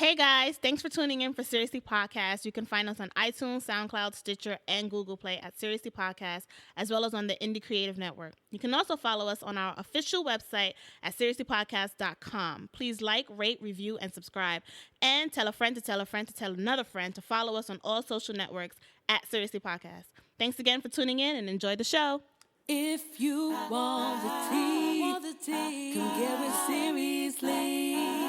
Hey guys, thanks for tuning in for Seriously Podcast. You can find us on iTunes, SoundCloud, Stitcher, and Google Play at Seriously Podcast, as well as on the Indie Creative Network. You can also follow us on our official website at seriouslypodcast.com. Please like, rate, review, and subscribe. And tell a friend to tell a friend to tell another friend to follow us on all social networks at Seriously Podcast. Thanks again for tuning in and enjoy the show. If you want the tea, come get with Seriously.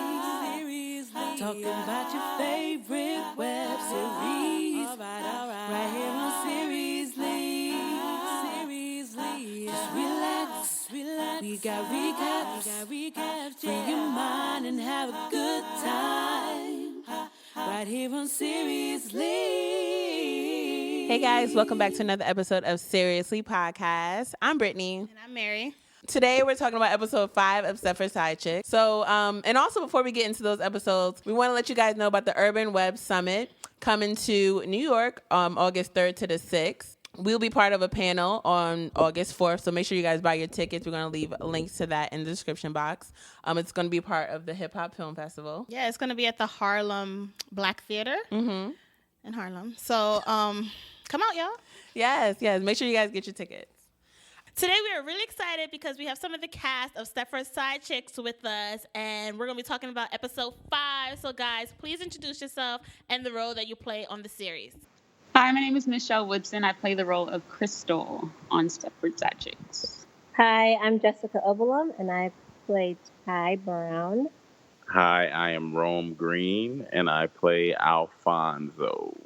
Talking about your favorite web series. Right here on Seriously. Just relax. We got recaps. Free your mind and have a good time. Right here on Seriously. Hey guys, welcome back to another episode of Seriously Podcast. I'm Brittany. And I'm Mary. Today we're talking about episode 5 of Stepford SideChix. So, and also before we get into those episodes, we want to let you guys know about the Urban Web Summit coming to New York August 3rd to the 6th. We'll be part of a panel on August 4th, so make sure you guys buy your tickets. We're going to leave links to that in the description box. It's going to be part of the Hip Hop Film Festival. Yeah, it's going to be at the Harlem Black Theater in Harlem. So, come out, y'all. Yes. Make sure you guys get your tickets. Today we are really excited because we have some of the cast of Stepford SideChix with us, and we're going to be talking about episode 5. So guys, please introduce yourself and the role that you play on the series. Hi, my name is Michele Woodson. I play the role of Krystal on Stepford SideChix. Hi, I'm Jessica Obilom, and I play Ty Brown. Hi, I am Rome Green, and I play Alfonso.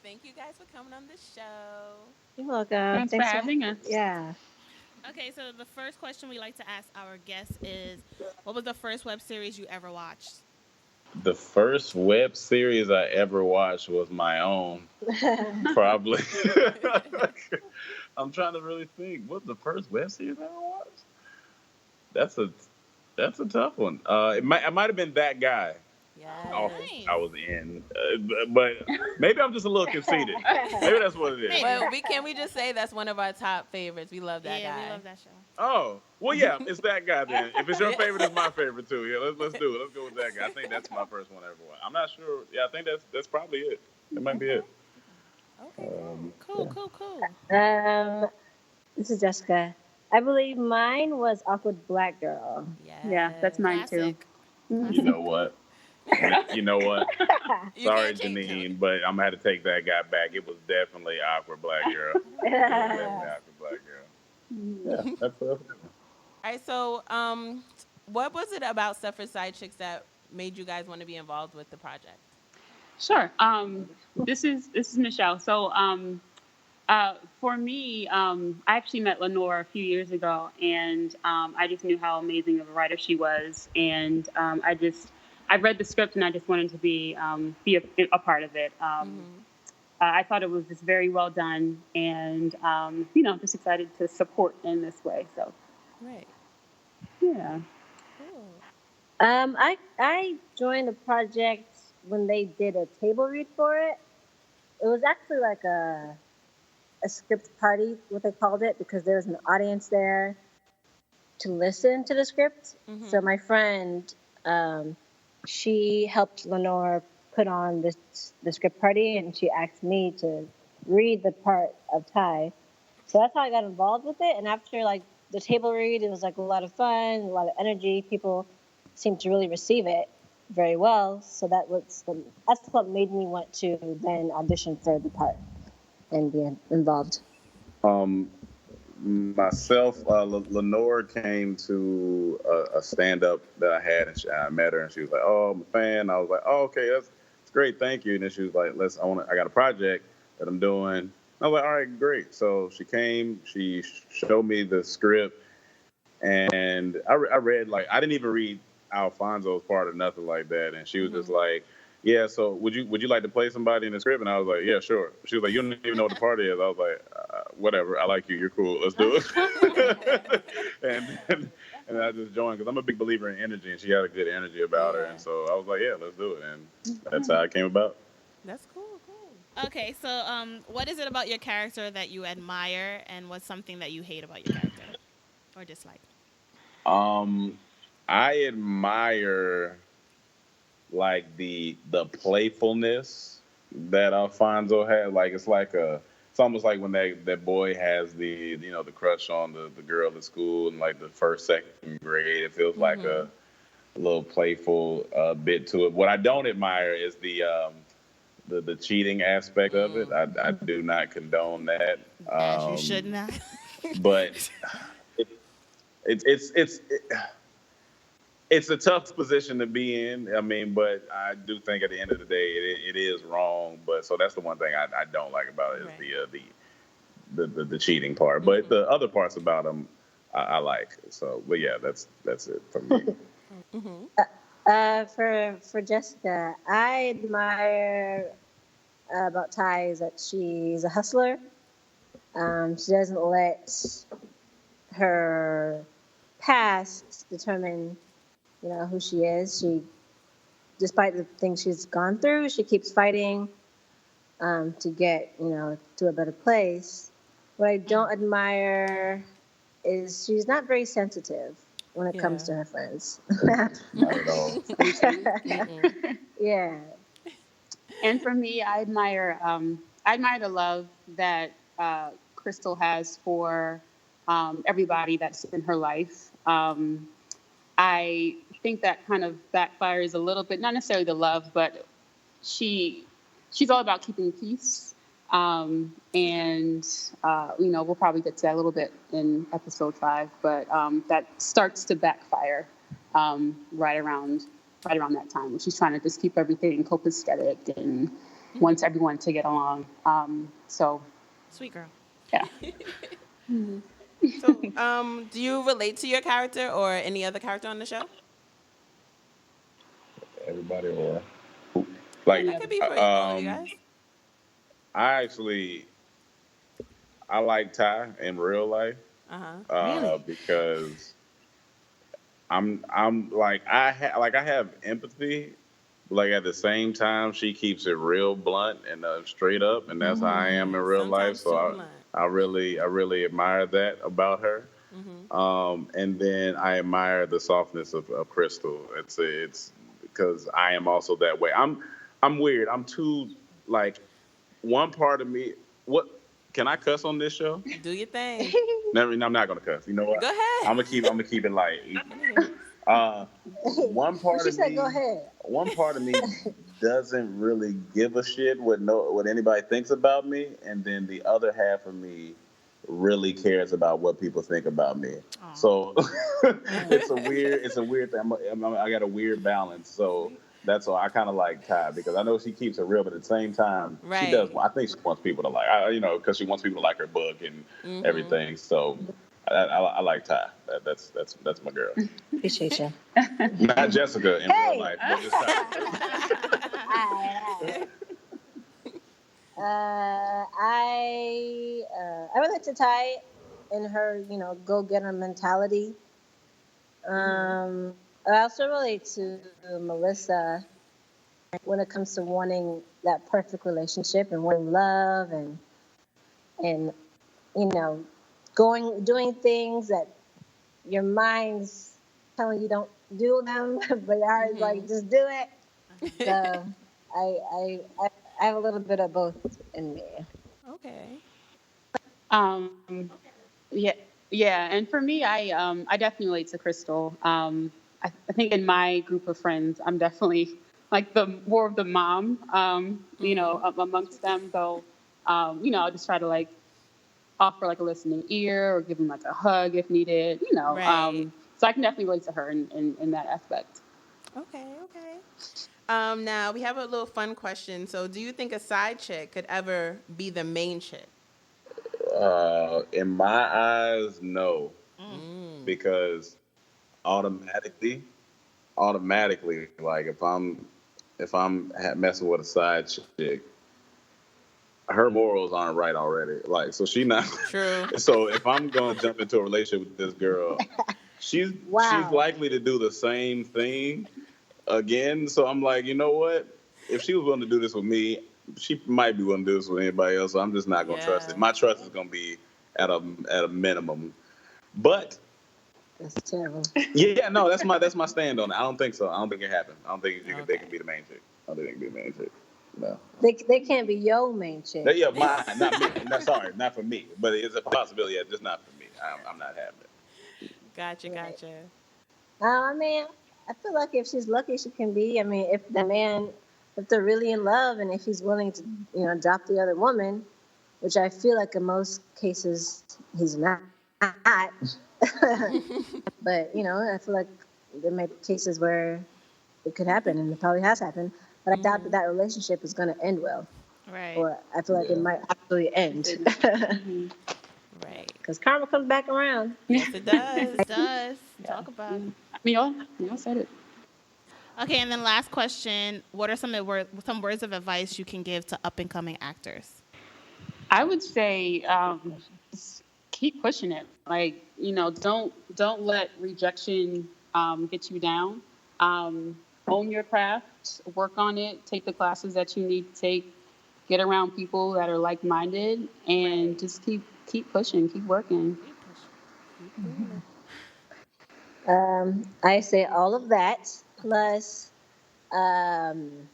Thank you guys for coming on the show. You're welcome. Thanks for having us. Yeah. Okay, so the first question we like to ask our guests is, what was the first web series you ever watched? The first web series I ever watched was my own, probably. I'm trying to really think. What's the first web series I ever watched? That's a tough one. It might have been That Guy. Yeah. I was in, but maybe I'm just a little conceited. Maybe that's what it is. Well, can we just say that's one of our top favorites? We love that guy. Yeah, we love that show. Oh, well, yeah, it's That Guy then. If it's your favorite, it's my favorite too. Yeah, let's do it. Let's go with That Guy. I think that's my first one I ever watched. I'm not sure. Yeah, I think that's probably it. It might be it. Okay, cool. This is Jessica. I believe mine was Awkward Black Girl. Yeah, that's mine too. You know what? Sorry, Janine, but I'm gonna have to take That Guy back. It was definitely Awkward Black Girl. Awkward Black Girl. Yeah, that's a good one. All right, so what was it about Stepford SideChix that made you guys want to be involved with the project? Sure. This is Michele. So for me, I actually met Lenore a few years ago, and I just knew how amazing of a writer she was, and I read the script and I just wanted to be a part of it. I thought it was just very well done, and just excited to support in this way. So, right, yeah. cool. I joined the project when they did a table read for it. It was actually like a script party, what they called it, because there was an audience there to listen to the script. So my friend, she helped Lenore put on the script party, and she asked me to read the part of Ty. So that's how I got involved with it. And after like the table read, it was like a lot of fun, a lot of energy. People seemed to really receive it very well. So that's what made me want to then audition for the part and be involved. Myself, Lenore came to a stand-up that I had, and I met her, and she was like, "Oh, I'm a fan." I was like, "Oh, okay, that's great, thank you." And then she was like, I got a project that I'm doing. I was like, "All right, great." So she came, she showed me the script, and I read, like, I didn't even read Alfonso's part or nothing like that, and she was just like, "Yeah, so would you like to play somebody in the script?" And I was like, "Yeah, sure." She was like, "You don't even know what the part is." I was like, "Whatever, I like you, you're cool, let's do it." and I just joined because I'm a big believer in energy, and she had a good energy about her, and so I was like, "Yeah, let's do it," and that's how it came about. That's cool. Okay, so what is it about your character that you admire, and what's something that you hate about your character or dislike? I admire like the playfulness that Alfonso had. Like it's almost like when that boy has the the crush on the girl at school in like the first, second grade. It feels like a little playful bit to it. What I don't admire is the cheating aspect of it. I do not condone that. As you should not. But it's a tough position to be in. I mean, but I do think at the end of the day, it is wrong. But so that's the one thing I don't like about it is the cheating part. But the other parts about him, I like. So, but yeah, that's it for me. For Jessica, I admire about Ty is that she's a hustler. She doesn't let her past determine, who she is. She, despite the things she's gone through, she keeps fighting to get, to a better place. What I don't admire is she's not very sensitive when it comes to her friends. Not at all. Yeah. And for me, I admire the love that Krystal has for everybody that's in her life. I think that kind of backfires a little bit, not necessarily the love, but she's all about keeping peace. And we'll probably get to that a little bit in episode 5, but that starts to backfire right around that time when she's trying to just keep everything copacetic and wants everyone to get along. So sweet girl. Yeah. So, do you relate to your character or any other character on the show? Everybody or like That could be for all you guys. I like Ty in real life. Really? Because I'm like I have empathy, but like at the same time she keeps it real blunt and straight up, and that's how I am in real life. So I really admire that about her. And then I admire the softness of Krystal. It's because I am also that way. I'm weird. I'm too like one part of me. What can I cuss on this show? Do your thing. No, I'm not gonna cuss. You know what? Go ahead. I'm gonna keep it light. One part She of said, me. "Go ahead." One part of me doesn't really give a shit what anybody thinks about me, and then the other half of me really cares about what people think about me. Aww. So it's a weird thing. I got a weird balance. So that's why I kind of like Ty, because I know she keeps it real, but at the same time, she does. I think she wants people to like, because she wants people to like her book and everything. So I like Ty. That's my girl. Appreciate you. Not Jessica in real life, but just Ty. I relate to Ty in her, go-getter mentality. I also relate to Melissa when it comes to wanting that perfect relationship and wanting love and doing things that your mind's telling you don't do them, but your heart's like, just do it. So I have a little bit of both in me. Okay. Yeah. And for me, I definitely relate to Krystal. I think in my group of friends, I'm definitely like more of the mom, amongst them. So, I'll just try to like offer like a listening ear or give them like a hug if needed, Right. So I can definitely relate to her in that aspect. Okay. Now we have a little fun question. So, do you think a side chick could ever be the main chick? In my eyes, no, because automatically, like if I'm messing with a side chick, her morals aren't right already. Like, so she not true. So if I'm gonna jump into a relationship with this girl, she's likely to do the same thing again. So I'm like, you know what? If she was willing to do this with me, she might be willing to do this with anybody else. So I'm just not gonna trust it. My trust is gonna be at a minimum. But That's terrible. Yeah, no, that's my stand on it. I don't think so. I don't think it happened. I don't think they can be the main chick. I don't think they can be the main chick. No. They can't be your main chick. Yeah, mine, not me. No, sorry, not for me. But it's a possibility. Yeah, just not for me. I'm not having it. Gotcha. I mean, I feel like if she's lucky, she can be. I mean, if they're really in love and if he's willing to, drop the other woman, which I feel like in most cases he's not. But, I feel like there may be cases where it could happen, and it probably has happened. But I doubt that relationship is going to end well. Right. Or I feel like it might actually end. Right. Because karma comes back around. Yes, it does. It does. Talk about it. I mean, y'all said it. Okay, and then last question. What are some words of advice you can give to up-and-coming actors? I would say just keep pushing it. Like, don't let rejection get you down. Own your craft, work on it, take the classes that you need to take, get around people that are like-minded, and just keep pushing, keep working. I say all of that, plus don't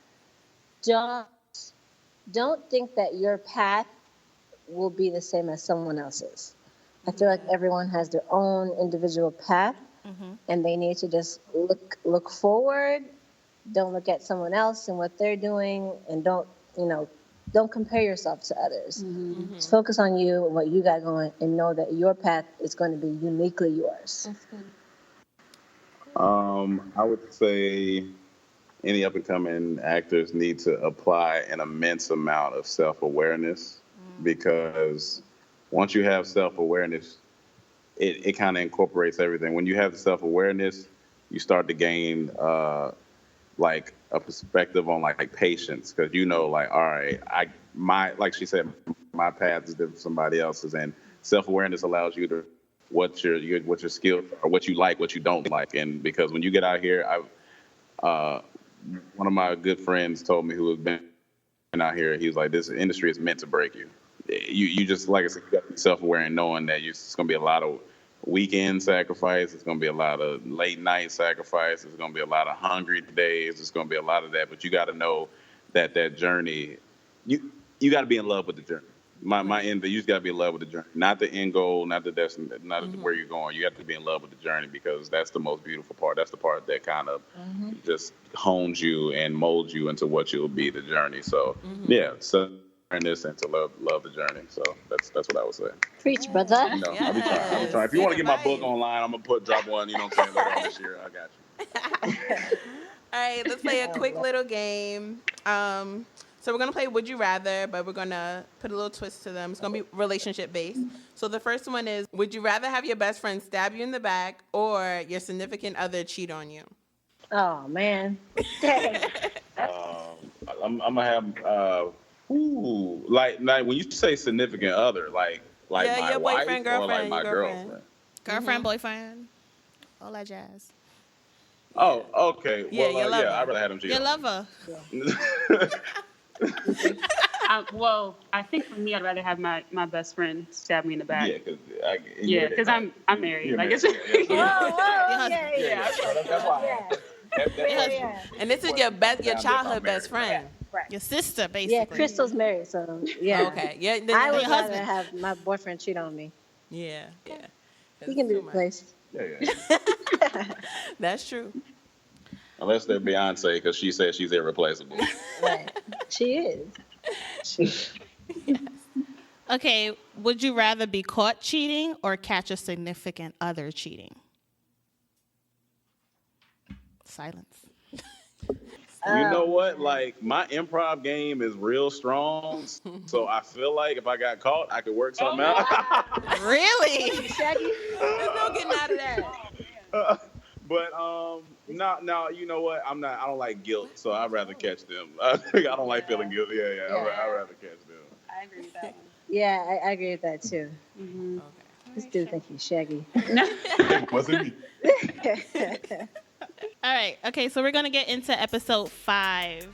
think that your path will be the same as someone else's. I feel like everyone has their own individual path, and they need to just look forward. Don't look at someone else and what they're doing, and don't compare yourself to others. Just focus on you and what you got going, and know that your path is going to be uniquely yours. That's good. I would say any up-and-coming actors need to apply an immense amount of self-awareness, because once you have self-awareness, it kind of incorporates everything. When you have the self-awareness, you start to gain like a perspective on like patience, because like, all right, like she said, my path is different from somebody else's, and self-awareness allows you to what your skills or what you like, what you don't like. And because when you get out here, one of my good friends told me, who has been out here, he was like, this industry is meant to break you. You just, like I said, you got to be self-aware and knowing that it's going to be a lot of weekend sacrifice. It's going to be a lot of late night sacrifice. It's going to be a lot of hungry days. It's going to be a lot of that. But you got to know that journey, you got to be in love with the journey. My end, you just got to be in love with the journey, not the end goal, not the destination, not where you're going. You have to be in love with the journey, because that's the most beautiful part. That's the part that kind of just hones you and molds you into what you'll be, the journey. So yeah, so awareness and to love the journey. So that's what I would say. Preach, brother. I'll be trying. If you want to get my book online, I'm gonna drop one. Later on this year. I got you. All right, let's play a quick little game. So we're going to play Would You Rather, but we're going to put a little twist to them. It's going to be relationship-based. So the first one is, would you rather have your best friend stab you in the back or your significant other cheat on you? Oh, man. I'm going to have, like when you say significant other, like my your wife boyfriend, or like girlfriend, my your girlfriend? Girlfriend, boyfriend, all that jazz. Oh, okay. Yeah, Well, your lover. I'd rather have him cheat. Your lover. Well, I think for me, I'd rather have my best friend stab me in the back. Yeah, because I'm married. Like married. it's Yeah. That's why. Yeah. And this is your childhood best friend. Right. Your sister, basically. Yeah, Krystal's married, so yeah. Okay. Yeah. I would your rather husband. have my boyfriend cheat on me. Yeah. He can be replaced. Yeah. That's true. Unless they're Beyonce, because she said she's irreplaceable. Right. She is. Okay, would you rather be caught cheating or catch a significant other cheating? Silence. You know what? Like, my improv game is real strong, so I feel like if I got caught, I could work something out. Really? Shaggy? There's no getting out of that. But no, you know what? I don't like guilt, so I'd rather catch them. I don't like feeling guilty. Yeah. I'd rather catch them. I agree with that one. Yeah, I agree with that too. Mm-hmm. Okay. This dude think he's Shaggy. Wasn't me. All right. Okay, so we're going to get into episode 5.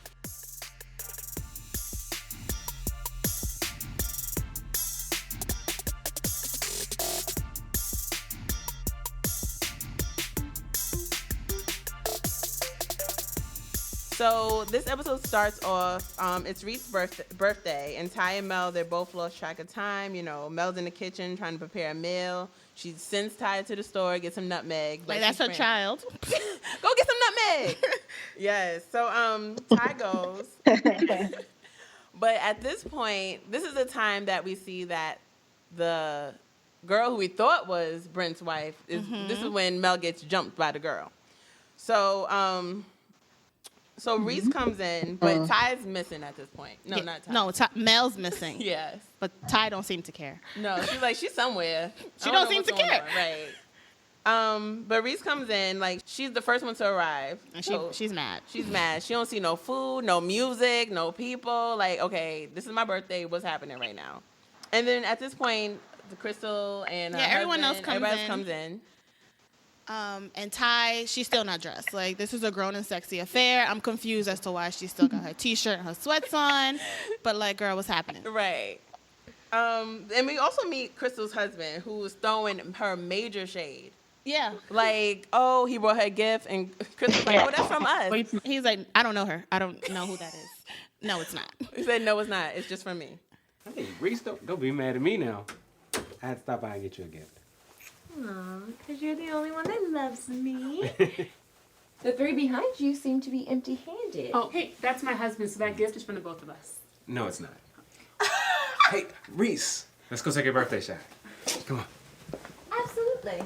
So this episode starts off, it's Reese's birthday, and Ty and Mel, they're both lost track of time. You know, Mel's in the kitchen trying to prepare a meal. She sends Ty to the store, get some nutmeg. Like that's her child. Go get some nutmeg. Yes. So Ty goes. But at this point, this is the time that we see that the girl who we thought was Brent's wife this is when Mel gets jumped by the girl. So Reese comes in, but Ty's missing at this point. No, not Ty. No, Mel's missing. Yes. But Ty don't seem to care. No, she's like, she's somewhere. She don't seem to care. Right. But Reese comes in, like, she's the first one to arrive. And so she's mad. She's mad. She don't see no food, no music, no people. Like, okay, this is my birthday. What's happening right now? And then at this point, the Krystal and everyone else everybody comes in. And Ty, she's still not dressed. Like, this is a grown and sexy affair. I'm confused as to why she still got her t-shirt and her sweats on. But, like, girl, what's happening? Right. And we also meet Krystal's husband, who's throwing her major shade. Yeah. Like, oh, he brought her a gift, and Krystal's like, oh, that's from us. He's like, I don't know her. I don't know who that is. No, it's not. He said, no, it's not. It's just from me. Hey, Reese, don't be mad at me now. I had to stop by and get you a gift. Aw, because you're the only one that loves me. The three behind you seem to be empty-handed. Oh, hey, that's my husband, so that gift is from the both of us. No, it's not. Hey, Reese, let's go take a birthday shot. Come on. Absolutely.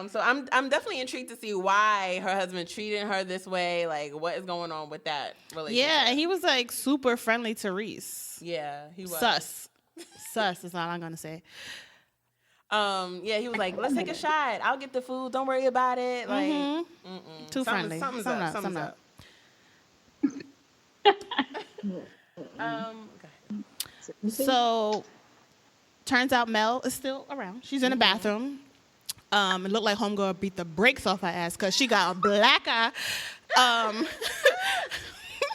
So I'm definitely intrigued to see why her husband treated her this way. Like, what is going on with that relationship? Yeah, and he was like super friendly to Reese. Yeah, he was. Sus is all I'm gonna say. Yeah, he was like, let's take a shot. I'll get the food. Don't worry about it. Like, too friendly. Something's up. Okay. So, turns out Mel is still around. She's in the bathroom. It looked like homegirl beat the brakes off her ass because she got a black eye.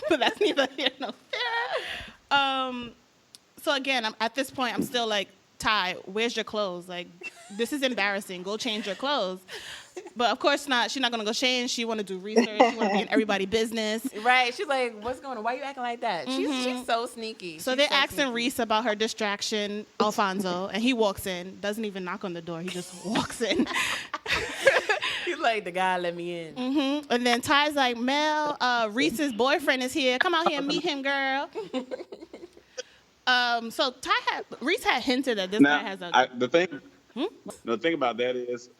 But that's neither here nor there. So again, at this point, I'm still like, Ty, where's your clothes? Like, this is embarrassing. Go change your clothes. But of course not. She's not gonna go change. She want to do research. She want to be in everybody's business. Right. She's like, what's going on? Why you acting like that? She's so sneaky. So they're asking Reese about her distraction, Alfonso, and he walks in. Doesn't even knock on the door. He just walks in. He's like, the guy let me in. And then Ty's like, Mel, Reese's boyfriend is here. Come out here and meet him, girl. So Reese had hinted that this guy has a. The thing about that is,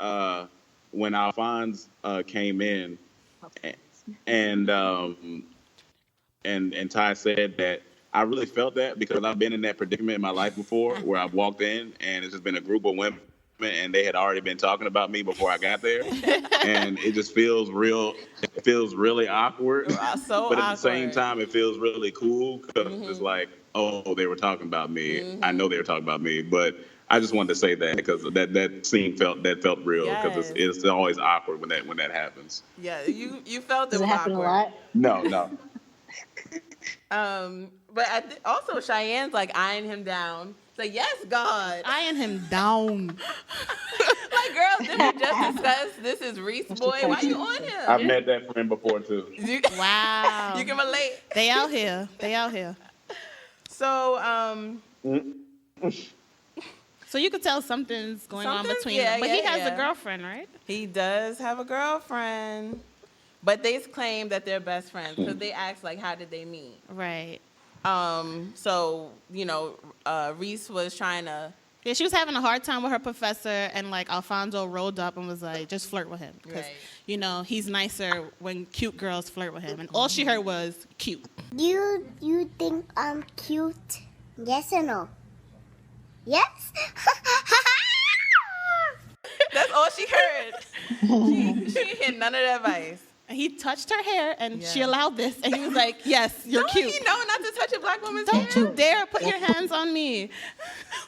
when Alfonso came in, and Ty said that, I really felt that because I've been in that predicament in my life before, where I've walked in and it's just been a group of women and they had already been talking about me before I got there, and it just feels real. It feels really awkward, but at the same time, it feels really cool because it's like, oh, they were talking about me. I know they were talking about me, but I just wanted to say that because that scene felt real because it's always awkward when that happens. Yeah, you felt Does it happen awkward. a lot? No. But also Cheyenne's like eyeing him down. It's like, yes, God. Eyeing him down. Like, girl, did we just discuss this is Reese boy? Why you on him? I've met that friend before too. Wow. You can relate. They out here. So, So you could tell something's going on between them. But he has a girlfriend, right? He does have a girlfriend. But they claim that they're best friends because they asked, like, how did they meet? Right. So, Reese was trying to... Yeah, she was having a hard time with her professor, and, like, Alfonso rolled up and was like, just flirt with him. Because, he's nicer when cute girls flirt with him. And all she heard was, cute. You think I'm cute? Yes or no? Yes? That's all she heard. She didn't hear none of the advice. And he touched her hair, and she allowed this. And he was like, yes, you're cute. Don't he know not to touch a black woman's hair? Don't you dare put your hands on me.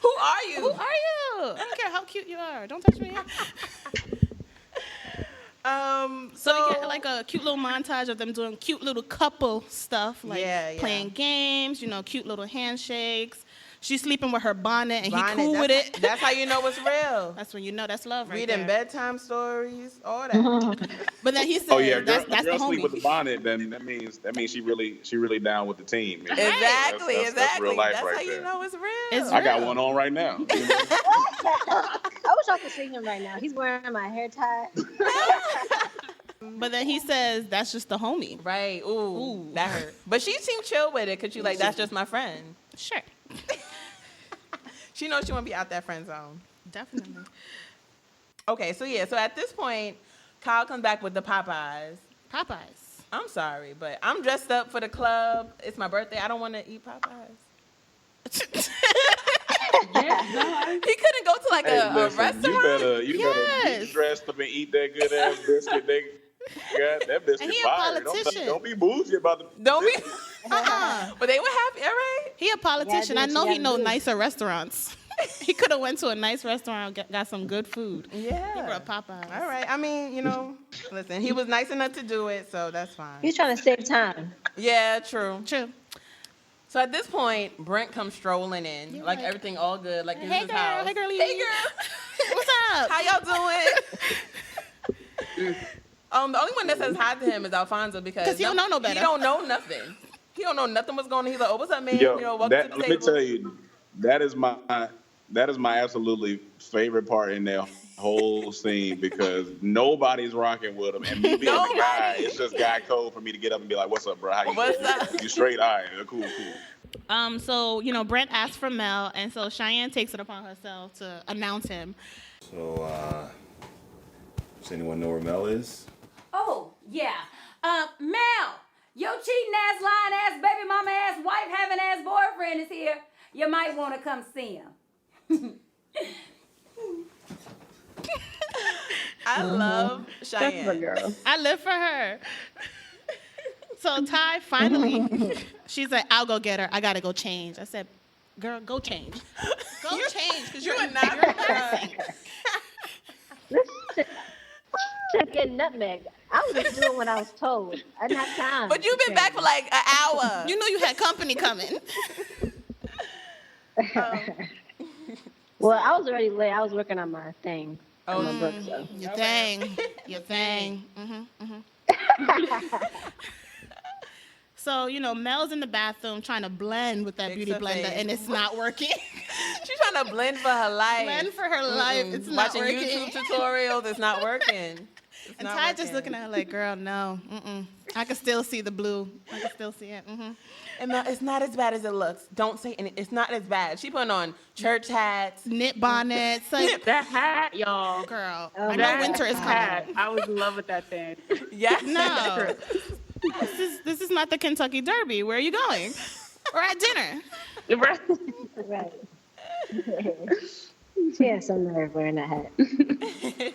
Who are you? I don't care how cute you are. Don't touch me. So we get like a cute little montage of them doing cute little couple stuff, like playing games, cute little handshakes. She's sleeping with her bonnet, and he cool with it. That's how you know it's real. That's when you know that's love, right Reading there. bedtime stories, all that. But then he said, "Oh yeah, that's girl the sleep homie." with the bonnet. Then that means she really down with the team. Exactly, That's real life that's right how there. you know it's real. It's I got real. one on right now. I wish I could see him right now. He's wearing my hair tie. But then he says, that's just the homie. Right. Ooh, that hurt. But she seemed chill with it because you like, that's just my friend. Sure. She knows she won't be out that friend zone. Definitely. Okay, so at this point, Kyle comes back with the Popeyes. Popeyes. I'm sorry, but I'm dressed up for the club. It's my birthday. I don't want to eat Popeyes. He couldn't go to like a restaurant. You better get dressed up and eat that good ass biscuit. God, that biscuit And he a fire. politician. Don't be bougie about the. Don't be. But they were happy, all right? He a politician. Yeah, I know he know do. nicer restaurants. He could have went to a nice restaurant and got some good food. Yeah. He brought Popeyes. All right. I mean, listen, he was nice enough to do it, so that's fine. He's trying to save time. Yeah, true. True. So at this point, Brent comes strolling in, You're like like, everything all good, like in Hey his girl, house. hey girlie. Hey girl. What's up? How y'all doing? The only one that says hi to him is Alfonso because he don't know no better. He don't know nothing. He don't know nothing what's going on. He's like, oh, what's up, man? Yo, welcome to the let table. me tell you, that is my absolutely favorite part in that whole scene because nobody's rocking with him, and me being the guy, it's just guy code for me to get up and be like, "What's up, bro? How you What's doing? up? You straight? All right, cool." So, Brent asked for Mel, and so Cheyenne takes it upon herself to announce him. So, does anyone know where Mel is? Oh, yeah. Mel, your cheating ass, lying ass, baby mama ass, wife having ass boyfriend is here. You might want to come see him. I love Cheyenne. That's my girl. I live for her. So Ty finally, she's like, I'll go get her. I gotta go change. I said, girl, go change. Go change, because you're not embarrassing. Check in nutmeg. I was just doing what I was told. I didn't have time. But you've been back for like an hour. You know you had company coming. Well, I was already late. I was working on my thing. On my book, so. Your thing. Your thing. So, Mel's in the bathroom trying to blend with that beauty blender, and it's not working. She's trying to blend for her life. Blend for her life. It's not Watching working. YouTube tutorials, it's not working. And Ty just looking at her like, girl, no. I can still see the blue. I can still see it. And Mel, it's not as bad as it looks. Don't say anything. It's not as bad. She putting on church hats. Knit bonnets. Like, That hat, y'all. girl, Oh, I know That winter is hat. coming. I was in love with that thing. Yes. No. This is not the Kentucky Derby. Where are you going? We're at dinner. Right. She has some nerve wearing that hat.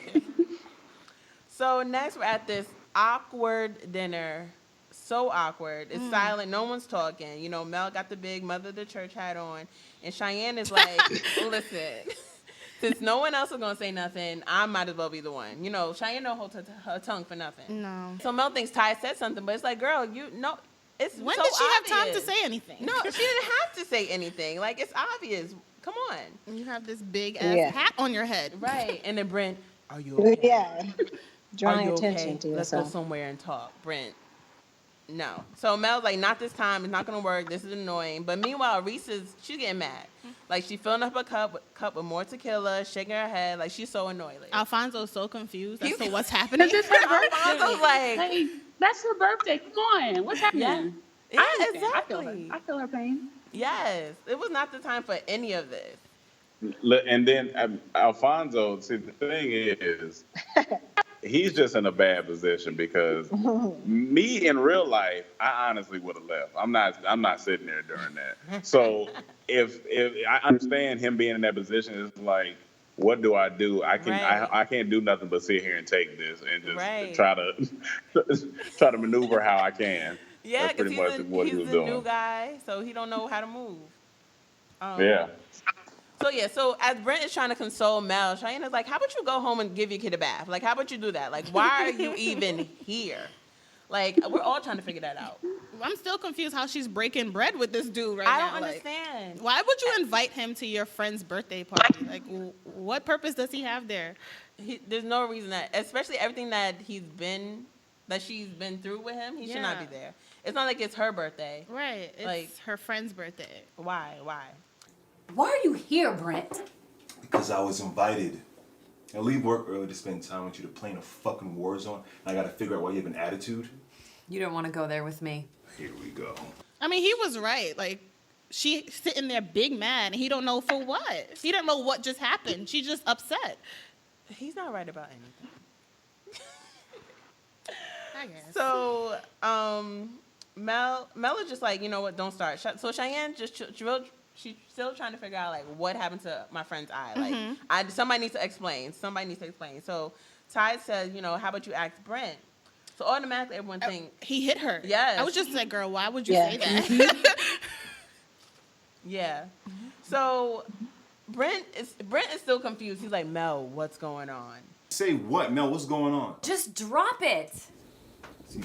So next we're at this awkward dinner. So awkward. It's silent. No one's talking. Mel got the big mother of the church hat on. And Cheyenne is like, listen, since no one else is going to say nothing, I might as well be the one. Cheyenne don't hold her tongue for nothing. No. So Mel thinks Ty said something, but it's like, girl, it's When so did she have time obvious. to say anything? No, she didn't have to say anything. Like, it's obvious. Come on. You have this big ass hat on your head. Right. And then Brent, are you okay? Yeah. Drawing Are you attention okay? to Let's go yourself. somewhere and talk. Brent, no. So Mel's like, not this time. It's not going to work. This is annoying. But meanwhile, she's getting mad. Like, she filling up a cup with more tequila, shaking her head. Like, she's so annoyed. Like, Alfonso's so confused as to what's happening. It's her birthday. Alfonso's like, Hey, that's her birthday. Come on. What's happening? Yeah, I understand. exactly. I feel her pain. Yes. It was not the time for any of this. And then Alfonso, see, the thing is, he's just in a bad position because me in real life, I honestly would have left. I'm not sitting there during that. So if I understand him being in that position, it's like, what do? I can't do nothing but sit here and take this and just try to maneuver how I can. Yeah, that's pretty much what he was he's doing. a new guy, so he don't know how to move. Yeah. So as Brent is trying to console Mel, Cheyenne is like, how about you go home and give your kid a bath? Like, how about you do that? Like, why are you even here? Like, we're all trying to figure that out. I'm still confused how she's breaking bread with this dude right I now. don't understand. Why would you invite him to your friend's birthday party? Like, what purpose does he have there? There's no reason that, especially everything that she's been through with him, he should not be there. It's not like it's her birthday. Right. It's like her friend's birthday. Why? Why are you here, Brent? Because I was invited. I leave work early to spend time with you to play in a fucking war zone. And I gotta figure out why you have an attitude. You don't want to go there with me. Here we go. I mean, he was right. Like, she sitting there big mad, and he don't know for what. He don't know what just happened. She's just upset. He's not right about anything. I guess. So, Mel is just like, you know what? Don't start. So Cheyenne she's still trying to figure out like what happened to my friend's eye. Like, somebody needs to explain. So Ty says, you know, how about you ask Brent? So automatically everyone thinks he hit her. Yes. I was just like, girl, why would you say that? Yeah. So Brent is still confused. He's like, Mel, what's going on? Say what, Mel? What's going on? Just drop it. See,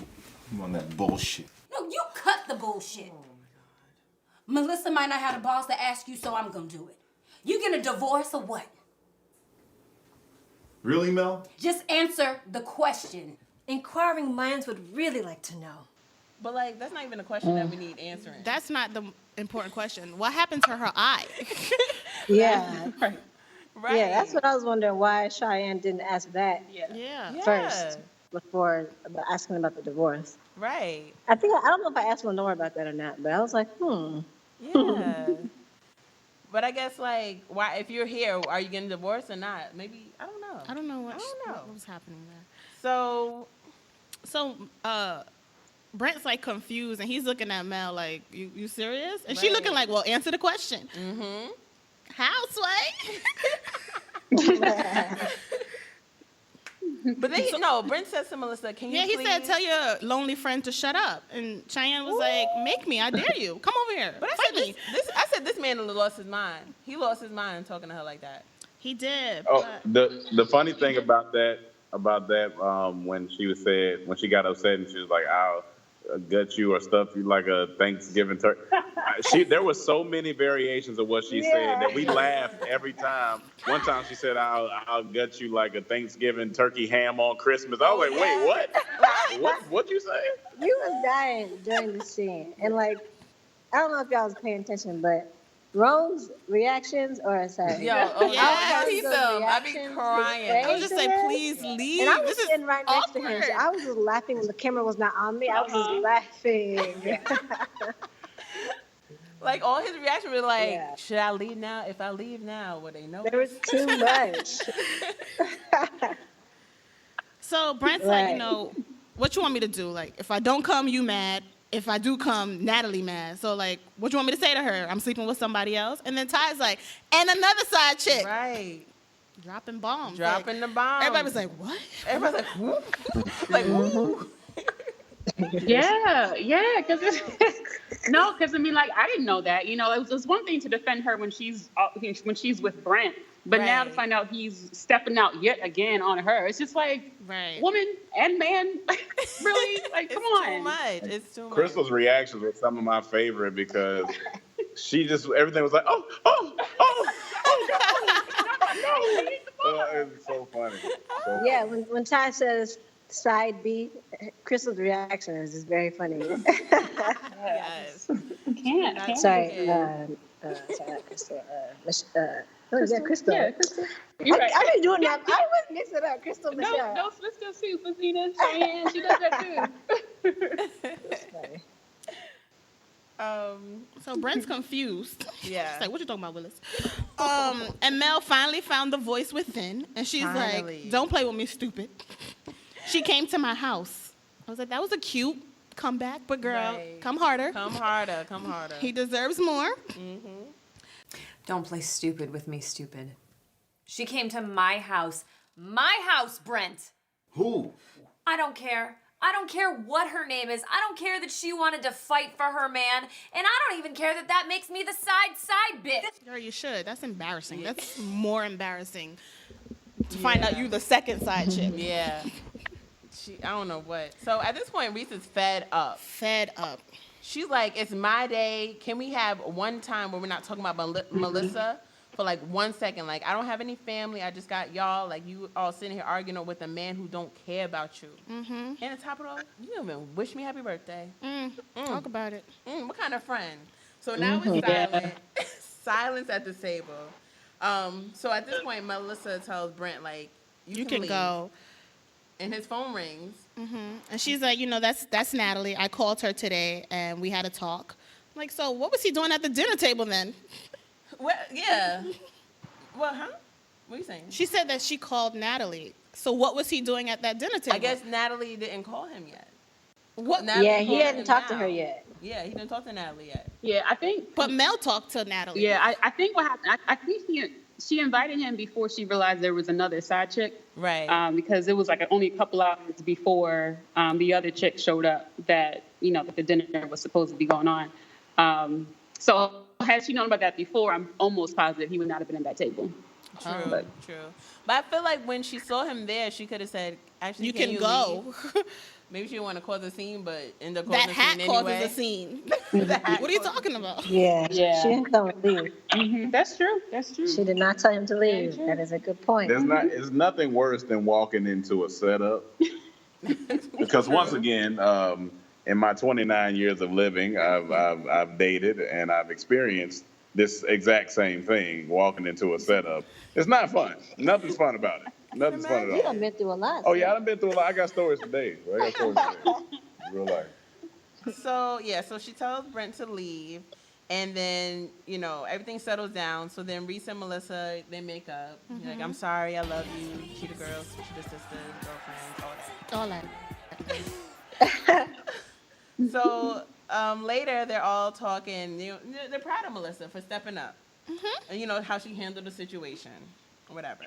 you on that bullshit. No, you cut the bullshit. Melissa might not have the balls to ask you, so I'm gonna do it. You get a divorce or what? Really, Mel? Just answer the question. Inquiring minds would really like to know. But like, that's not even a question that we need answering. That's not the important question. What happened to her eye? Yeah. Right. Yeah, that's what I was wondering, why Cheyenne didn't ask that first before asking about the divorce. Right. I don't know if I asked Lenore about that or not, but I was like, Yeah. But I guess, like, why? If you're here, are you getting divorced or not? Maybe, I don't know. I don't know what what was happening there. So, Brent's like confused, and he's looking at Mel like, "You serious?" And she looking like, "Well, answer the question." Mm-hmm. How, Sway? But then Brent says to Melissa, "Can you?" Yeah, he said, "Tell your lonely friend to shut up." And Cheyenne was like, "Make me, I dare you. Come over here. But Fight I said this man lost his mind. He lost his mind talking to her like that. He did. Oh, the funny thing about that, when she got upset and she was like, "I'll gut you or stuff you like a Thanksgiving turkey." There was so many variations of what she said that we laughed every time. One time she said, "I'll gut you like a Thanksgiving turkey ham on Christmas." I was like, "Wait, what? What'd you say?" You was dying during the scene, and like, I don't know if y'all was paying attention, but Rome's reactions are sorry. I be crying. I was just like, "Please leave." And I was sitting right next to him, so I was just laughing when the camera was not on me. I was just laughing. Like, all his reactions were like, should I leave now? If I leave now, would they know? There was too much. So Brent's like, what you want me to do? Like, if I don't come, you mad. If I do come, Natalie mad. So, like, what you want me to say to her? I'm sleeping with somebody else? And then Ty's like, and another side chick. Right. Dropping bombs. The bomb. Everybody was like, what? Everybody's like, whoop. Like, whoop. Yeah, because I mean, like, I didn't know that. You know, it was one thing to defend her when she's with Brent, but now to find out he's stepping out yet again on her, it's just like, woman and man, really, like, come on. It's too much. Krystal's reactions were some of my favorite because she just everything was like, oh, it's so funny. Yeah, when Ty says side B, Krystal's reaction is just very funny. Yes. Can't. Sorry, Krystal. What is that, Krystal? Yeah, Krystal. You're right. I've been doing that. I would mix it up. Krystal, Michelle. No, Krystal too. Fazina, Cheyenne, she does that too. That's funny. So Brent's confused. Yeah. She's like, what you talking about, Willis? And Mel finally found the voice within, and she's like, don't play with me, stupid. She came to my house. I was like, that was a cute comeback, but girl, come harder. Come harder. He deserves more. Mm-hmm. Don't play stupid with me, stupid. She came to my house. My house, Brent. Who? I don't care. I don't care what her name is. I don't care that she wanted to fight for her man. And I don't even care that makes me the side bitch. Girl, you should. That's embarrassing. That's more embarrassing to find out you the second side chick. Yeah. I don't know what. So at this point, Reese is fed up. Fed up. She's like, it's my day. Can we have one time where we're not talking about Melissa for like 1 second? Like, I don't have any family. I just got y'all. Like, you all sitting here arguing with a man who don't care about you. Mm-hmm. And on top of it all, you didn't even wish me happy birthday. Talk about it. What kind of friend? So now it's silent. Silence at the table. So at this point, Melissa tells Brent, like, you can go. And his phone rings. And she's like, that's Natalie. I called her today, and we had a talk. I'm like, so what was he doing at the dinner table then? Well, yeah. Well, huh? What are you saying? She said that she called Natalie. So what was he doing at that dinner table? I guess Natalie didn't call him yet. What? Yeah, he hadn't talked to her yet. Yeah, he didn't talk to Natalie yet. Yeah, I think. But Mel talked to Natalie. Yeah, I think what happened, I think she invited him before she realized there was another side chick. Right. Because it was like only a couple hours before the other chick showed up that the dinner was supposed to be going on. So had she known about that before, I'm almost positive he would not have been at that table. True. But I feel like when she saw him there, she could have said, actually, you can go. Maybe she didn't want to cause a scene, but end up that causing hat a scene anyway. causes a scene. What are you talking about? Yeah. She didn't tell him to leave. Mm-hmm. That's true. She did not tell him to leave. That is a good point. It's nothing worse than walking into a setup. Because once again, in my 29 years of living, I've dated and I've experienced this exact same thing, walking into a setup. It's not fun. Nothing's fun about it. Nothing's fun at all. You done been through a lot. Oh, yeah, I've been through a lot. I got stories today. I got stories today. Real life. So she tells Brent to leave, and then, everything settles down. So then Reese and Melissa, they make up. Like, I'm sorry, I love you. She the girls, she the sisters, girlfriends, all that. So later, they're all talking. They're proud of Melissa for stepping up. And how she handled the situation, or whatever.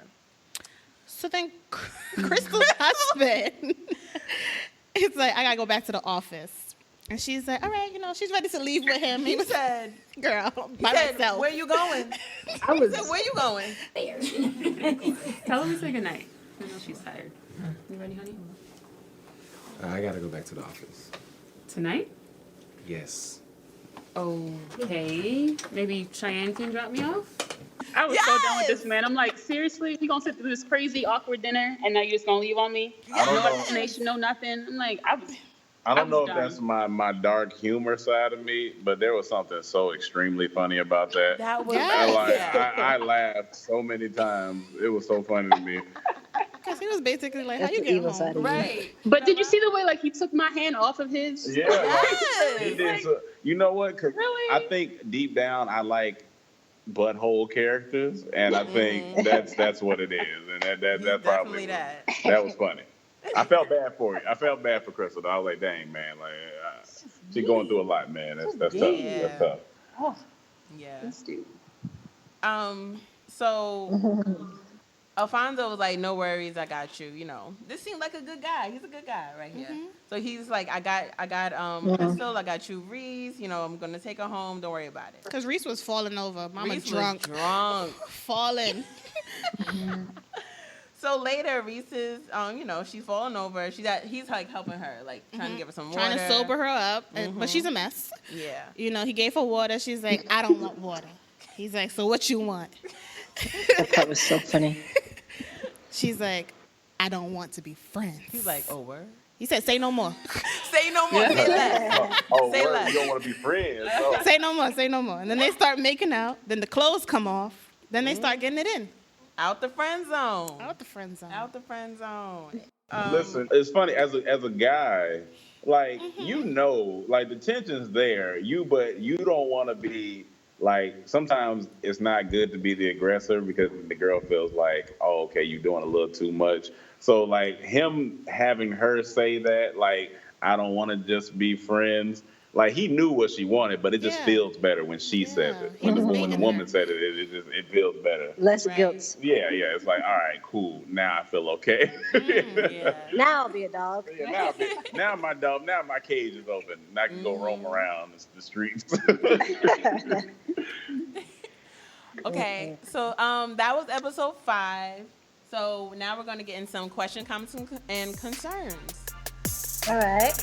So then Krystal's husband, it's like, I got to go back to the office. And she's like, all right, she's ready to leave with him. He said, girl, by said, myself. where you going? He said, where you going? Tell him to say goodnight. I know she's tired. You ready, honey? I gotta go back to the office. Tonight? Yes. Okay. Maybe Cheyenne can drop me off? I was so done with this man. I'm like, seriously? We gonna sit through this crazy, awkward dinner, and now you're just gonna leave on me? No explanation, no nothing. I'm like, I don't know if that's my dark humor side of me, but there was something so extremely funny about that. That was I laughed so many times. It was so funny to me. Because he was basically like, how you get home? Right. But did you see the way he took my hand off of his? Yeah. He did. So, you know what? 'Cause really? I think deep down I like butthole characters, and I think that's what it is, and that's probably that. That was funny. I felt bad for you. I felt bad for Krystal. I was like, dang, man, she's going through a lot, man. That's tough. That's tough. Oh, yeah. This dude. So Alfonso was like, no worries, I got you. This seemed like a good guy. He's a good guy right here. So he's like, I got Krystal, I got you, Reese. I'm gonna take her home. Don't worry about it. Because Reese was falling over. Mama Reese drunk. Falling. So later, Reese is, she's falling over. He's like helping her, like trying to give her some water, trying to sober her up, but she's a mess. Yeah. He gave her water. She's like, I don't want water. He's like, so what you want? That was so funny. She's like, I don't want to be friends. He's like, oh, word? He said, say no more. Say no more. Say less. Say less. You don't want to be friends. Oh. Say no more. Say no more. And then they start making out. Then the clothes come off. Then they start getting it in. Out the friend zone. Out the friend zone. Out the friend zone. Listen, it's funny as a guy, like like the tension's there. But you don't want to be like. Sometimes it's not good to be the aggressor because the girl feels like, oh, okay, you're doing a little too much. So like him having her say that, like, I don't want to just be friends. Like, he knew what she wanted, but it just feels better when she says it. When the woman said it, it feels better. Less guilt. Yeah. It's like, all right, cool. Now I feel okay. Now I'll be a dog. Now my dog. Now my cage is open. And I can go roam around the streets. Okay, so that was episode 5. So now we're going to get in some question, comments, and concerns. All right.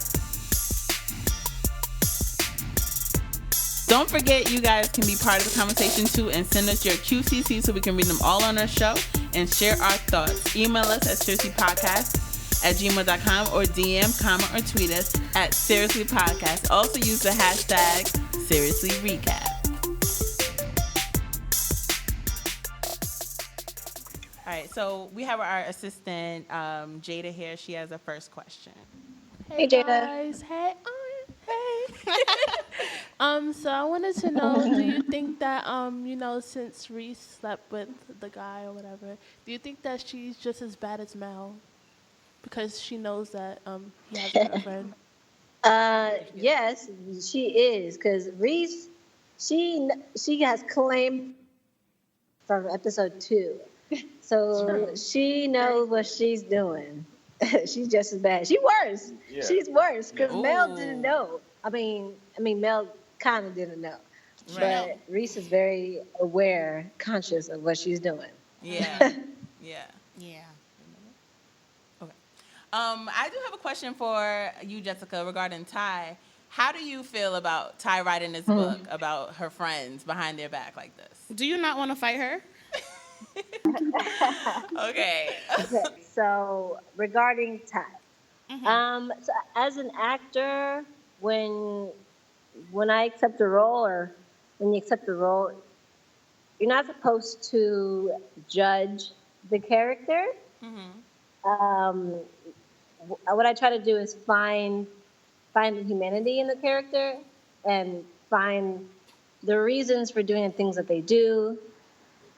Don't forget, you guys can be part of the conversation too and send us your QCC so we can read them all on our show and share our thoughts. Email us at seriouslypodcast@gmail.com or DM, comment, or tweet us at seriouslypodcast. Also use the hashtag seriouslyrecap. All right, so we have our assistant, Jada, here. She has a first question. Hey, Jada. Guys. Hey. So I wanted to know, do you think that, since Reese slept with the guy or whatever, do you think that she's just as bad as Mel? Because she knows that he has a girlfriend. Yes, she is. Because Reese, she has claimed from episode 2. So she knows what she's doing. She's just as bad. She's worse. Yeah. She's worse because Mel didn't know. I mean, Mel kind of didn't know, but Reese is very aware, conscious of what she's doing. Yeah, yeah. Okay. I do have a question for you, Jessica, regarding Ty. How do you feel about Ty writing this book about her friends behind their back like this? Do you not want to fight her? Okay. So regarding Ty, so as an actor, when I accept a role, or when you accept a role, you're not supposed to judge the character. What I try to do is find the humanity in the character and find the reasons for doing the things that they do,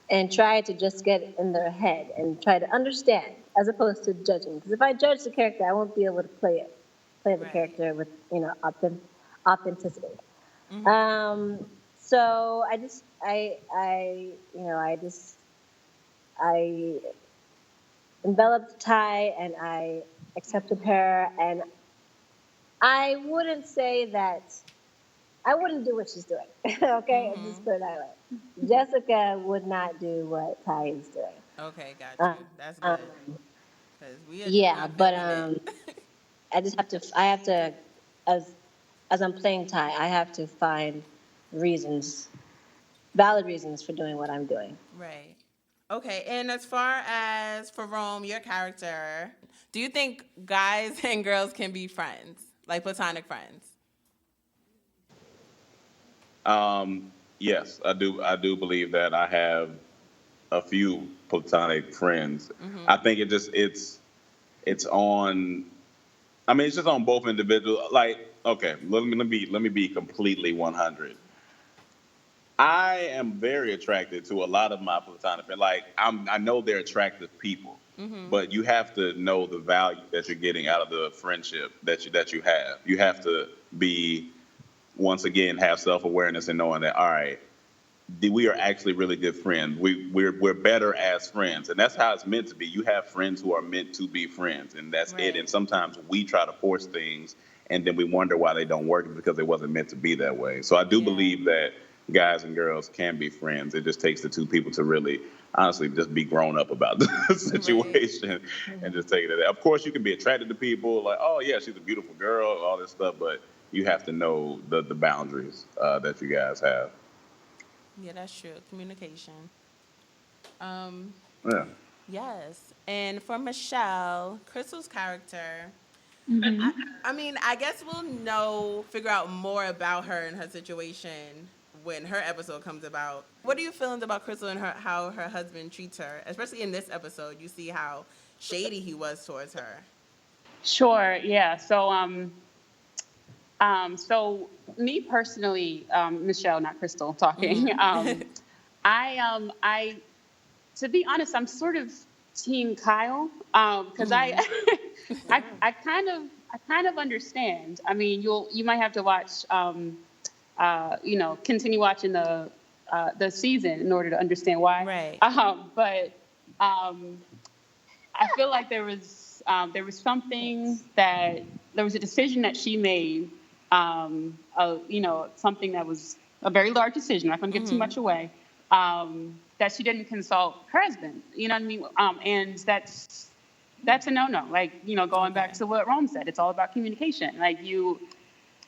and try to just get in their head and try to understand, as opposed to judging. Because if I judge the character, I won't be able to play the character with authenticity. So I enveloped Ty and I accepted her, and I wouldn't say that I wouldn't do what she's doing. Okay, I'll just put it that way. Jessica would not do what Ty is doing. Okay, got you. That's good. But I have to, as I'm playing Ty, I have to find valid reasons for doing what I'm doing. Right. Okay, and as far as for Rome, your character, do you think guys and girls can be friends, like platonic friends? Yes, I do believe that. I have a few platonic friends. I think it's just on both individuals. Like, okay, let me be completely 100. I am very attracted to a lot of my platonic friends. Like, I know they're attractive people, but you have to know the value that you're getting out of the friendship that you have. You have to be, once again, have self-awareness and knowing that, all right, we are actually really good friends. We're better as friends, and that's how it's meant to be. You have friends who are meant to be friends, and that's it. And sometimes we try to force things, and then we wonder why they don't work because it wasn't meant to be that way. So I do believe that guys and girls can be friends. It just takes the two people to really, honestly, just be grown up about the situation and just take it. Of course, you can be attracted to people like, oh yeah, she's a beautiful girl, all this stuff, but you have to know the boundaries that you guys have. Yeah, that's true. Communication. Yes. And for Michele, Krystal's character, I guess we'll figure out more about her and her situation when her episode comes about. What are your feelings about Krystal and how her husband treats her? Especially in this episode, you see how shady he was towards her. Sure, yeah. So me personally, Michele, not Krystal, talking. I, to be honest, I'm sort of Team Kyle because I kind of understand. I mean, you might have to watch, continue watching the season in order to understand why. Right. But I feel like there was something there was a decision that she made. Something that was a very large decision. I'm not going to give too much away. That she didn't consult her husband. You know what I mean? And that's a no-no. Like, going back to what Rome said, it's all about communication.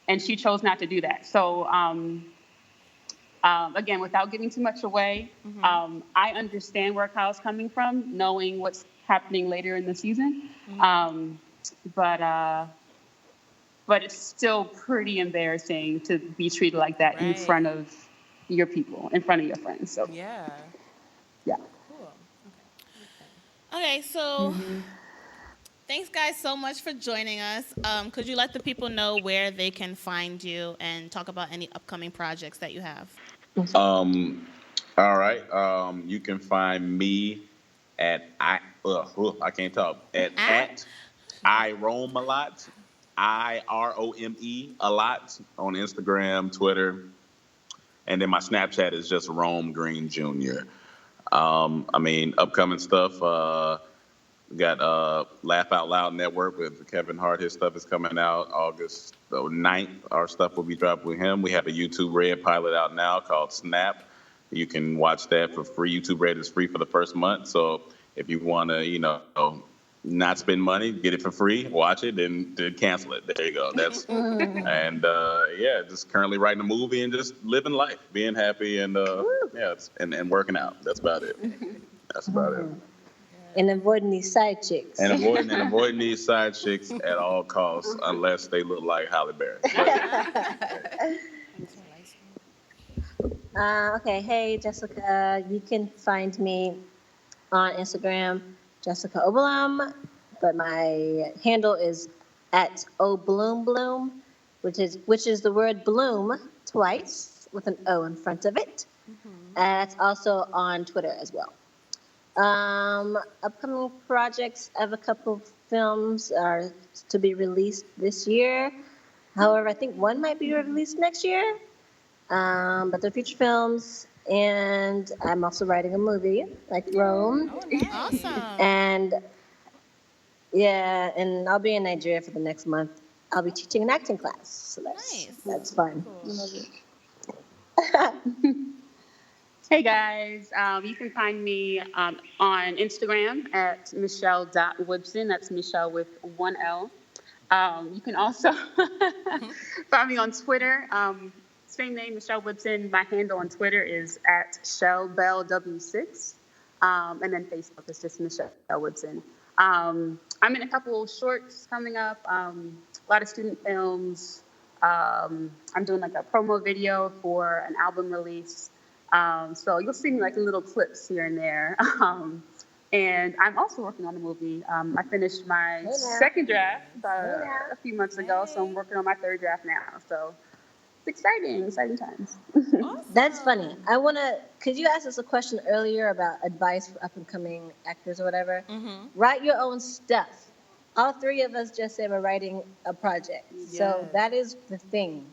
And she chose not to do that. So, again, without giving too much away, I understand where Kyle's coming from, knowing what's happening later in the season. But it's still pretty embarrassing to be treated like that in front of your people, in front of your friends. So yeah. Cool. Okay, so thanks guys so much for joining us. Could you let the people know where they can find you and talk about any upcoming projects that you have? All right. You can find me at I can't talk at I Roam a lot. IROME a lot on Instagram, Twitter, and then my Snapchat is just Rome Green Jr. Upcoming stuff. We got Laugh Out Loud Network with Kevin Hart. His stuff is coming out August 9th. Our stuff will be dropped with him. We have a YouTube Red pilot out now called Snap. You can watch that for free. YouTube Red is free for the first month. So if you want to, not spend money, get it for free, watch it, then cancel it. There you go. That's and just currently writing a movie and just living life, being happy, and and working out. That's about it. That's about it. And avoiding these side chicks. And avoiding these side chicks at all costs, unless they look like Halle Berry. Okay, hey Jessica, you can find me on Instagram, Jessica Obilom, but my handle is at @OBloomBloom, which is the word bloom twice with an O in front of it. It's also on Twitter as well. Upcoming projects, I have a couple of films are to be released this year. However, I think one might be released next year. But they're feature films. And I'm also writing a movie, like Rome. Oh, nice. Awesome. And and I'll be in Nigeria for the next month. I'll be teaching an acting class, so that's fun. Cool. Hey guys, you can find me on Instagram at Michele.Woodson. That's Michele with one L. You can also find me on Twitter. Same name, Michele Woodson. My handle on Twitter is at ShellBellW6. And then Facebook is just Michele Woodson. I'm in a couple shorts coming up, a lot of student films. I'm doing like a promo video for an album release. So you'll see me like in little clips here and there. And I'm also working on a movie. I finished my second draft a few months ago, so I'm working on my third draft now. So it's exciting times. Awesome. That's funny. Because you asked us a question earlier about advice for up-and-coming actors or whatever. Write your own stuff. All three of us just said we're writing a project. Yes. So that is the thing.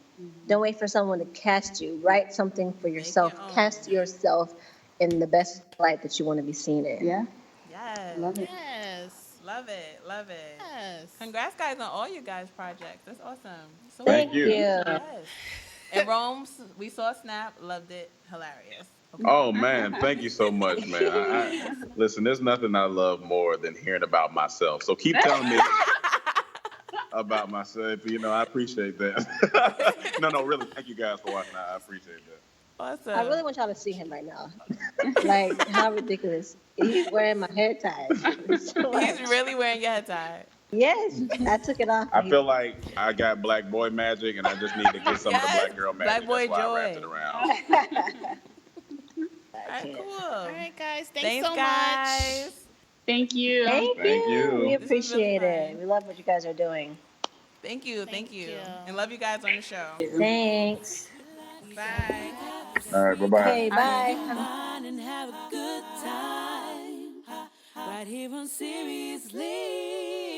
Don't wait for someone to cast you. Write something for yourself. Cast yourself in the best light that you want to be seen in. Yeah. Yes. Love it. Yes. Love it. Love it. Yes. Congrats, guys, on all you guys' projects. That's awesome. So Thank you. Yes. And Rome, we saw Snap, loved it, hilarious. Okay. Oh man, thank you so much, man. Listen, there's nothing I love more than hearing about myself. So keep telling me about myself. I appreciate that. No, really, thank you guys for watching. I appreciate that. Awesome. I really want y'all to see him right now. Like, how ridiculous. He's wearing my hair tie. He's really wearing your hair tie. Yes, I took it off. I feel like I got black boy magic, and I just need to get some of the black girl magic. Black boy That's why joy. I wrapped it around. All right, cool. All right, guys. Thanks so guys. much. Thank you. Thank you. We appreciate really it. We love what you guys are doing. Thank you. And love you guys on the show. Thanks. Bye. All right, bye-bye. Hey, bye. And have a good time right here on Seriously.